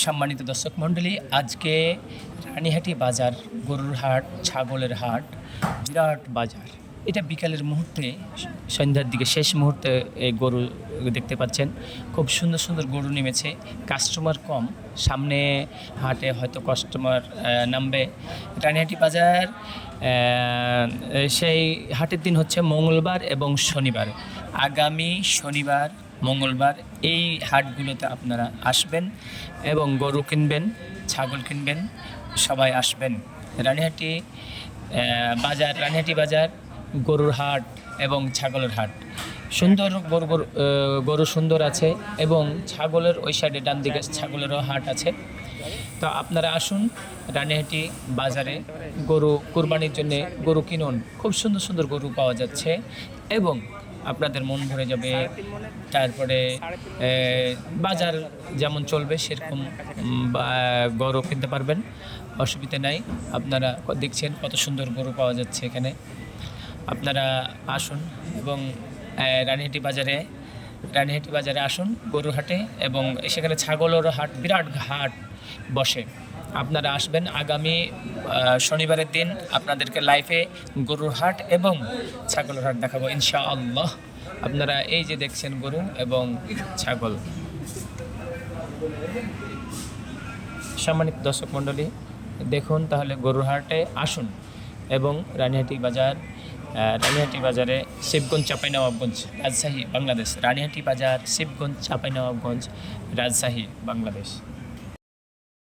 সম্মানিত দর্শক মণ্ডলী, আজকে রানীহাটি বাজার, গরুর হাট, ছাগলের হাট, বিরাট বাজার। এটা বিকালের মুহূর্তে, সন্ধ্যার দিকে শেষ মুহূর্তে এই গরু দেখতে পাচ্ছেন। খুব সুন্দর সুন্দর গরু নেমেছে, কাস্টমার কম। সামনে হাটে হয়তো কাস্টমার নামবে। রানীহাটি বাজার সেই হাটের দিন হচ্ছে মঙ্গলবার এবং শনিবার। আগামী শনিবার, মঙ্গলবার এই হাটগুলোতে আপনারা আসবেন এবং গরু কিনবেন, ছাগল কিনবেন, সবাই আসবেন। রানীহাটি বাজার, রানীহাটি বাজার গরুর হাট এবং ছাগলের হাট। সুন্দর গরু সুন্দর আছে এবং ছাগলের ওই সাইডে ডান দিকে ছাগলেরও হাট আছে। তো আপনারা আসুন রানীহাটি বাজারে, গরু কুরবানির জন্যে গরু কিনুন। খুব সুন্দর সুন্দর গরু পাওয়া যাচ্ছে এবং আপনাদের মন ভরে যাবে। তারপরে বাজার যেমন চলবে সেরকম গরু কিনতে পারবেন, অসুবিধা নাই। আপনারা দেখছেন কত সুন্দর গরু পাওয়া যাচ্ছে এখানে। আপনারা আসুন এবং রানীহাটি বাজারে আসুন, গরুর হাটে, এবং সেখানে ছাগলেরও হাট, বিরাট হাট বসে। আপনারা আসবেন। আগামী শনিবারের দিন আপনাদেরকে লাইভে গরুর হাট এবং ছাগলের হাট দেখাবো ইনশাআল্লাহ। আপনারা এই যে দেখছেন গরু এবং ছাগল। সম্মানিত দর্শক মণ্ডলী, দেখুন তাহলে গরুর হাটে আসুন এবং রানীহাটি বাজারে শিবগঞ্জ, চাঁপাইনবাবগঞ্জ, রাজশাহী, বাংলাদেশ। রানীহাটি বাজার, শিবগঞ্জ, চাঁপাইনবাবগঞ্জ, রাজশাহী, বাংলাদেশ।